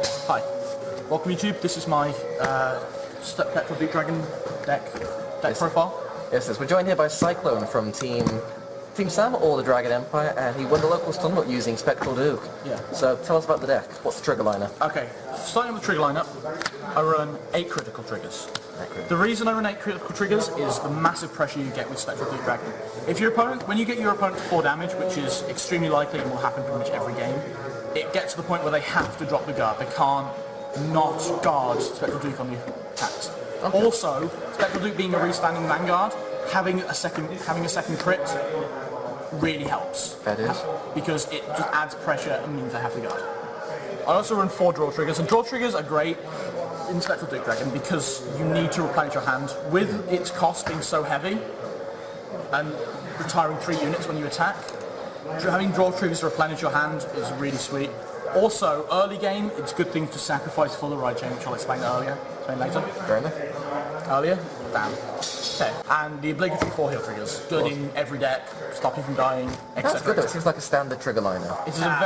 Hi, welcome YouTube. This is my Spectral Duke Dragon deck profile. Yes, we're joined here by Cyclone from Team Sam or the Dragon Empire, and he won the local tournament using Spectral Duke. Yeah. So tell us about the deck. What's the trigger lineup? Okay, starting with the trigger lineup, I run 8 critical triggers. The reason I run 8 critical triggers is the massive pressure you get with Spectral Duke Dragon. If your opponent, when you get your opponent to 4 damage, which is extremely likely and will happen pretty much every game, it gets to the point where they have to drop the guard. They can't not guard Spectral Duke on the attacks. Okay. Also, Spectral Duke being a restanding vanguard, having a second crit really helps. That is. Because it just adds pressure and means they have to guard. I also run 4 draw triggers, and draw triggers are great in Spectral Duke Dragon because you need to replenish your hand. With its cost being so heavy and retiring 3 units when you attack, having draw triggers to replenish your hand is really sweet. Also, early game, it's a good thing to sacrifice for the right chain, which I'll explain later. Fair enough. Earlier? Damn. Okay. And the obligatory 4 heal triggers. Good in every deck, stop you from dying, etc. That's good though, it seems like a standard trigger lineup. It's a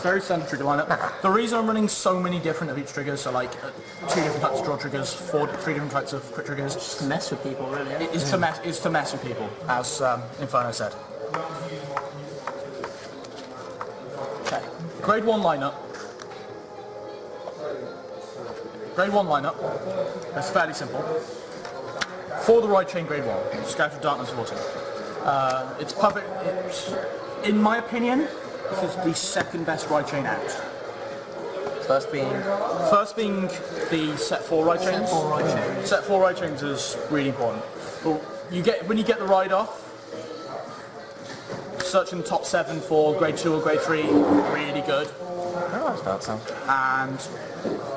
very standard trigger lineup. The reason I'm running so many different of each trigger, so like 2 different types of draw triggers, 3 different types of crit triggers. Just to mess with people, really. It is to mess with people, as Inferno said. Okay. Grade 1 lineup. Grade 1 lineup. It's fairly simple. For the right chain, grade 1, Scout of Darkness Water. It's perfect. In my opinion, this is the second best right chain out. First being the set 4 right chains. Set 4 right chains is really important. But when you get the ride off, searching the top 7 for grade 2 or grade 3, really good. Oh, that's that sound. And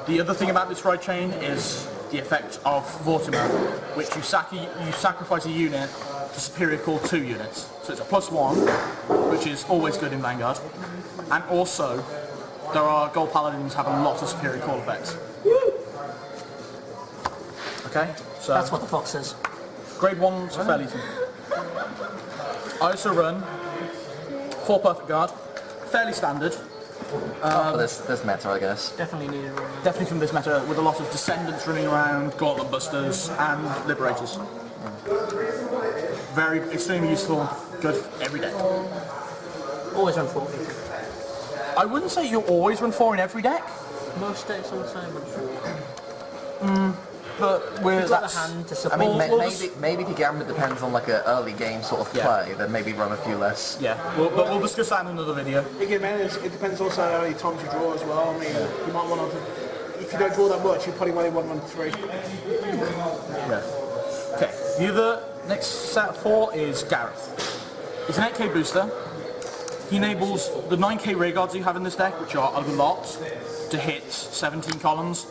the other thing about this right chain is the effect of Vortimer, which you sacrifice a unit to superior call 2 units. So it's a +1, which is always good in Vanguard. And also, there are gold paladins have a lot of superior call effects. Okay, so that's what the fox says. Grade 1's fairly simple. I also run 4 perfect guard, fairly standard. This meta, I guess. Definitely needed. Definitely from this meta, with a lot of Descendants running around, Gauntlet Busters, and Liberators. Very, extremely useful, good every deck. Always run 4. I wouldn't say you always run 4 in every deck. Most decks I would say run 4. But with the hand to support. I mean, maybe the gambit depends on like an early game sort of play, then maybe run a few less. Yeah, but we'll discuss that in another video. Again, man, it depends also how many times you draw as well. I mean, you might want to, if you don't draw that much, you probably only want 1 3. Yeah. Okay, the other next set 4 is Gareth. He's an 8k booster. He enables the 9k rear guards you have in this deck, which are a lot, to hit 17 columns,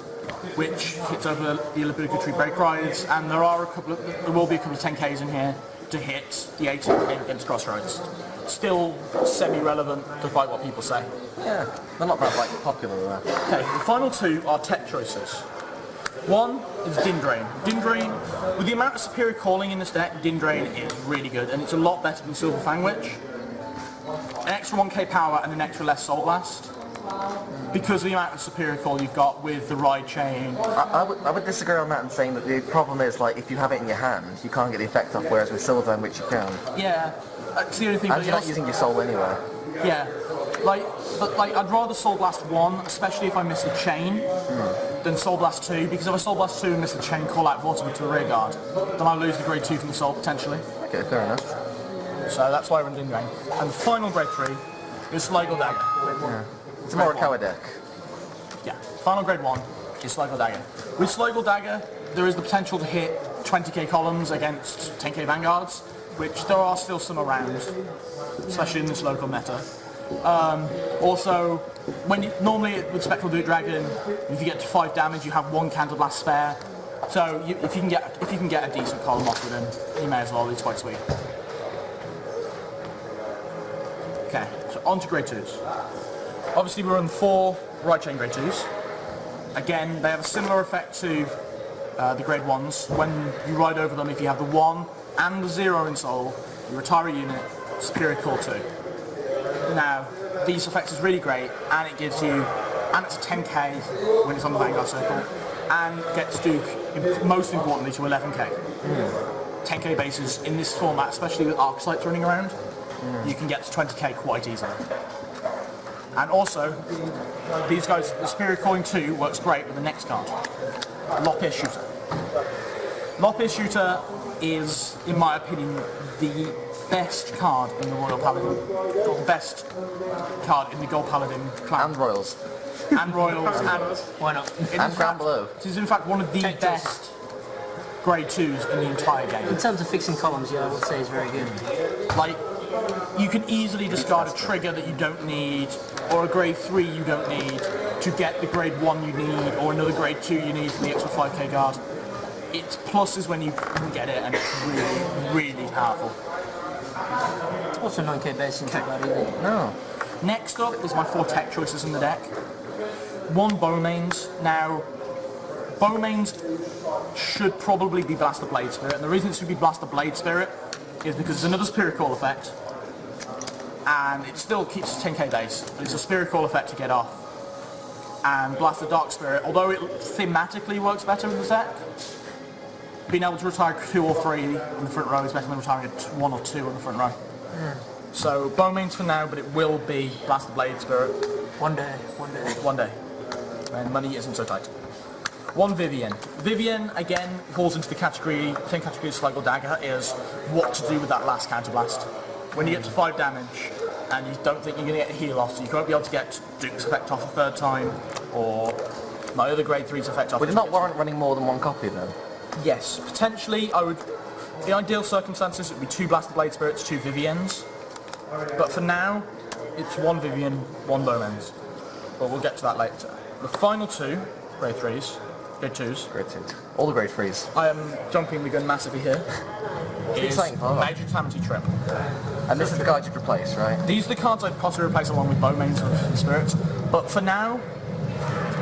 which hits over the obligatory break rides, and there will be a couple of 10ks in here to hit the 18k against crossroads. Still semi-relevant, despite what people say. Yeah, they're not that like popular though. Okay, the final 2 are tech choices. One is Din Drain. Din Drain, with the amount of superior calling in this deck, Din Drain is really good, and it's a lot better than Silver Fang Witch. An extra 1k power and an extra less Soul Blast, because of the amount of superior call you've got with the ride chain. I would disagree on that and saying that the problem is like if you have it in your hand, you can't get the effect off, whereas with Silver Fang Witch you can. Yeah, that's the only thing. And you're not using your soul anyway. Yeah, but I'd rather Soul Blast 1, especially if I miss the chain, than Soul Blast 2, because if I Soul Blast 2 and miss the chain, call out Vortimer to the rear guard, then I lose the grade 2 from the soul potentially. Okay, fair enough. So that's why I run Din Drain. And the final grade 3 is Slagle Dagger. Yeah. It's a Morikawa deck. Yeah, final grade 1 is Slagle Dagger. With Slagle Dagger, there is the potential to hit 20k columns against 10k vanguards, which there are still some around, especially in this local meta. Also, normally with Spectral Duke Dragon, if you get to 5 damage, you have 1 Counter Blast spare. So if you can get a decent column off with him, you may as well. It's quite sweet. Okay, so on to grade 2s. Obviously we run 4 right chain grade 2s. Again, they have a similar effect to the grade 1s. When you ride over them, if you have the 1 and the 0 in soul, you retire a unit, superior call 2. Now, these effects is really great, and it gives you and it's a 10k when it's on the Vanguard circle, and gets Duke, most importantly, to 11k. 10k bases in this format, especially with Arc-Sights running around, you can get to 20k quite easily. And also, these guys, the Superior Calling 2 works great with the next card, Lop-Ear Shooter. Lop-Ear Shooter is, in my opinion, the best card in the Royal Paladin, or best card in the Gold Paladin clan. And Royals. And Royals, and Why not? And Grand Blue. This is in fact one of the best grade 2s in the entire game. In terms of fixing columns, yeah, I would say is very good. Like, you can easily discard a trigger that you don't need, or a grade 3 you don't need, to get the grade 1 you need, or another grade 2 you need for the extra 5k guard. Its plus is when you can get it, and it's really, really powerful. Also 9k base isn't too bad either. No. Next up is my 4 tech choices in the deck. 1 Bowmains. Now, Bowmains should probably be Blaster Blade Spirit, and the reason it should be Blaster Blade Spirit is because it's another Spirit Call effect, and it still keeps a 10k base, but it's a Spirit Call effect to get off. And Blaster Dark Spirit, although it thematically works better in the deck, being able to retire 2 or 3 in the front row is better than retiring 1 or 2 in the front row. So Bowmains for now, but it will be Blaster Blade Spirit. One day. One day. And money isn't so tight. 1 Vivian. Vivian, again, falls into the category, same category as Cyclone Dagger, is what to do with that last counterblast. When you get to 5 damage, and you don't think you're going to get a heal off, so you won't be able to get Duke's effect off a 3rd time, or my other grade 3's effect off. Would it not warrant running more than 1 copy then? Yes, potentially I would. The ideal circumstances, it would be 2 Blaster Blade Spirits, 2 Vivians. But for now, it's 1 Vivian, 1 Bowmains. But we'll get to that later. The final 2, grade 3s, grade 2s. Grade 2. All the grade 3s. I am jumping the gun massively here. Is exciting part. Major Calamity Trim. And this is the card you'd replace, right? These are the cards I'd possibly replace along with Bowmains and Spirits. But for now,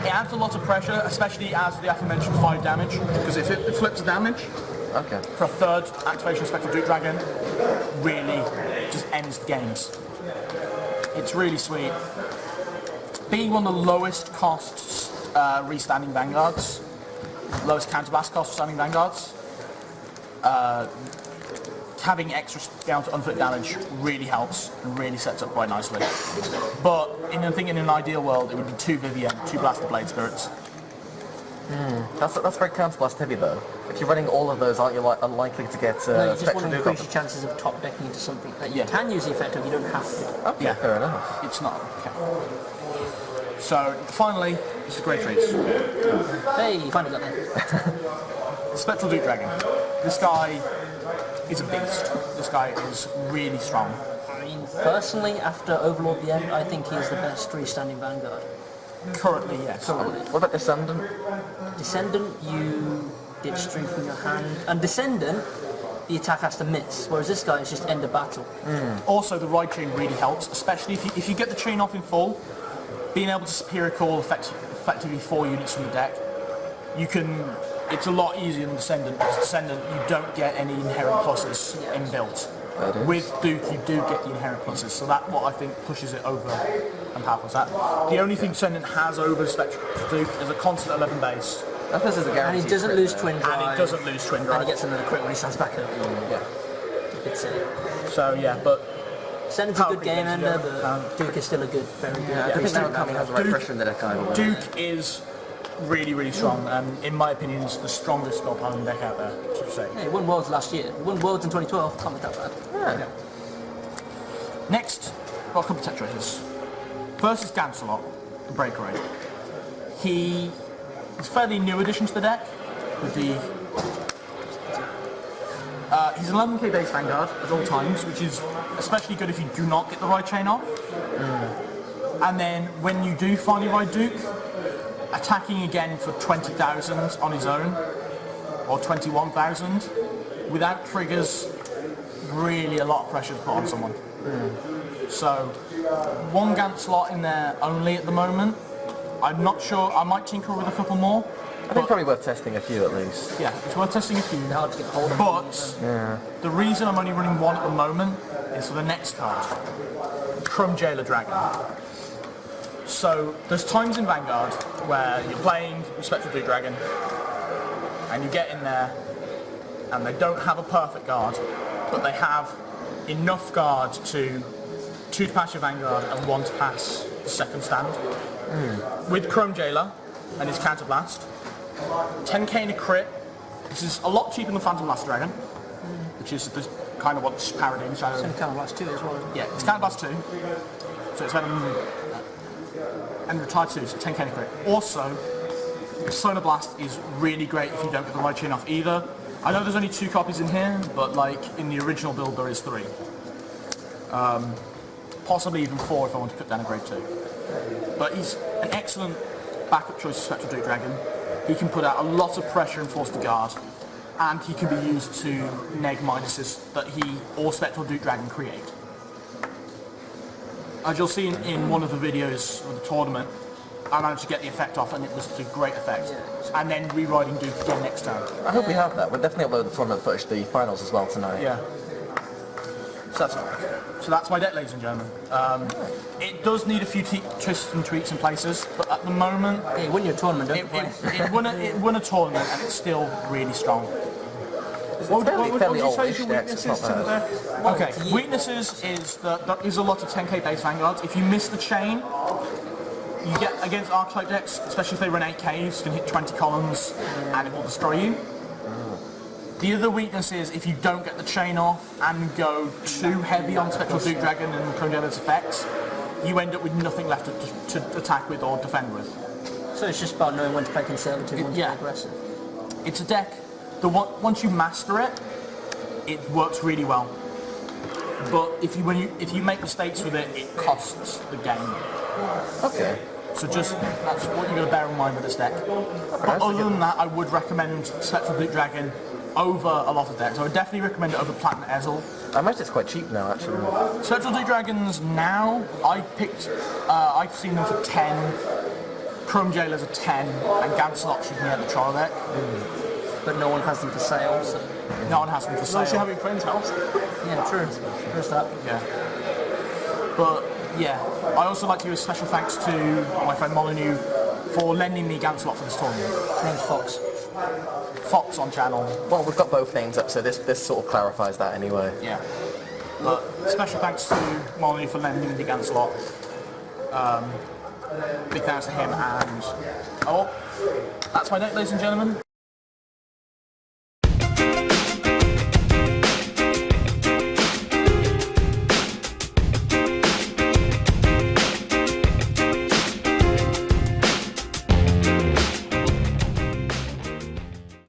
it adds a lot of pressure, especially as the aforementioned 5 damage, because if it flips the damage Okay. for a 3rd activation of Spectral Duke Dragon, really just ends the games. It's really sweet. Being one of the lowest cost restanding vanguards, lowest counterblast cost standing vanguards, having extra down to unfit damage really helps and really sets up quite nicely. But I think in an ideal world it would be 2 Vivian, 2 Blaster Blade Spirits. That's very counterblast heavy though. If you're running all of those, aren't you unlikely to get No, you just Spectral want to Duke increase off? your chances of top decking into something that you Yeah. can use the effect of, you don't have to. Okay, Yeah. fair enough. It's not okay. So finally, this is Great Trees. Hey, you finally got there. Spectral Duke Dragon. This guy is a beast. This guy is really strong. I mean, personally, after Overlord the End, I think he's the best freestanding Vanguard. Currently, yes. What about Descendant? Descendant, you get strength from your hand. And Descendant, the attack has to miss, whereas this guy is just end of battle. Also, the ride chain really helps, especially if you get the chain off in full. Being able to Superior Call effectively 4 units from the deck, you can. It's a lot easier than Descendant, because Descendant you don't get any inherent pluses inbuilt. With Duke you do get the inherent pluses, so that's what I think pushes it over and powerful as that. The only thing Descendant has over Spectral Duke is a constant 11 base. That is a And guarantee. he doesn't lose Twin Drive. And it doesn't lose Twin And Drive. he gets another crit when he stands back up. Yeah. It's silly. So yeah, but Descendant's a Power good game creep, ender, yeah. but Duke is still a good, very good. I think now Kami has the right Duke- pressure in the deck either way. Duke is really, really strong, and in my opinion is the strongest Gold Paladin deck out there, to say. Yeah, he won Worlds last year. He won Worlds in 2012, can't be that bad. Yeah. Next, got a couple of tech choices. First is Gancelot, the Breakaway. He is a fairly new addition to the deck, with the he's an 11k base Vanguard at all times, which is especially good if you do not get the ride chain off. And then when you do finally ride Duke, attacking again for 20,000 on his own, or 21,000, without triggers, really a lot of pressure to put on someone. So, 1 Gantt slot in there only at the moment. I'm not sure, I might tinker with a couple more. I think probably worth testing a few at least. Yeah, it's worth testing a few. They're hard to get hold of. But Yeah. the reason I'm only running 1 at the moment is for the next card, Crum Jailer Dragon. So there's times in Vanguard where you're playing with Spectral Duke Dragon and you get in there and they don't have a perfect guard, but they have enough guard to 2 to pass your Vanguard and 1 to pass the second stand. With Chrome Jailer and his Counterblast, 10k in a crit. This is a lot cheaper than Phantom Blast Dragon, which is the kind of what's parodying. So It's kind of last 2 as well. yeah, it's Counterblast 2, so it's better than and Retire 2, so 10k in a crit. Also, Solar Blast is really great if you don't get the right chain off either. I know there's only 2 copies in here, but like in the original build there is 3. Possibly even 4 if I want to cut down a grade 2. But he's an excellent backup choice for Spectral Duke Dragon. He can put out a lot of pressure and force to guard, and he can be used to neg minuses that he or Spectral Duke Dragon create. As you'll see in one of the videos of the tournament, I managed to get the effect off and it was a great effect. And then rewriting Duke again next turn. I hope we have that. We'll definitely upload the tournament footage, the finals as well tonight. Yeah. So that's my deck, ladies and gentlemen. It does need a few twists and tweaks in places, but at the moment, Hey, win your tournament, don't you? it won a tournament and it's still really strong. What would you fairly say is old-ish your decks, it's weaknesses not to the bad. deck? Okay, weaknesses is that there is a lot of 10k base Vanguards. If you miss the chain, you get against Archetype decks, especially if they run 8Ks, you can hit 20 columns and it will destroy you. The other weakness is if you don't get the chain off and go too heavy on Spectral Duke Dragon and Chrome Jailer's effects, you end up with nothing left to attack with or defend with. So it's just about knowing when to play conservative, when to Yeah. play aggressive. It's a deck that once you master it, it works really well. But if you make mistakes with it, it costs the game. Okay. So that's what you're going to bear in mind with this deck. But other than that, I would recommend Spectral Duke Dragon over a lot of decks. I would definitely recommend it over Platinum Ezel. I imagine it's quite cheap now, actually. Spectral Duke Dragons now, I've seen them for 10, Chrome Jailers are 10, and Gancelot should be at the trial deck. But no one has them for sale, so... No one has them for Unless sale. you're having friends' house. Yeah, true. There's that. Yeah. But yeah, I also like to give a special thanks to my friend Molyneux for lending me Gancelot for this tournament. His name's Fox. Fox on channel. Well, we've got both names up, so this sort of clarifies that anyway. Yeah. But special thanks to Molyneux for lending me the Gancelot. Big thanks to him and... Oh, that's my deck, ladies and gentlemen.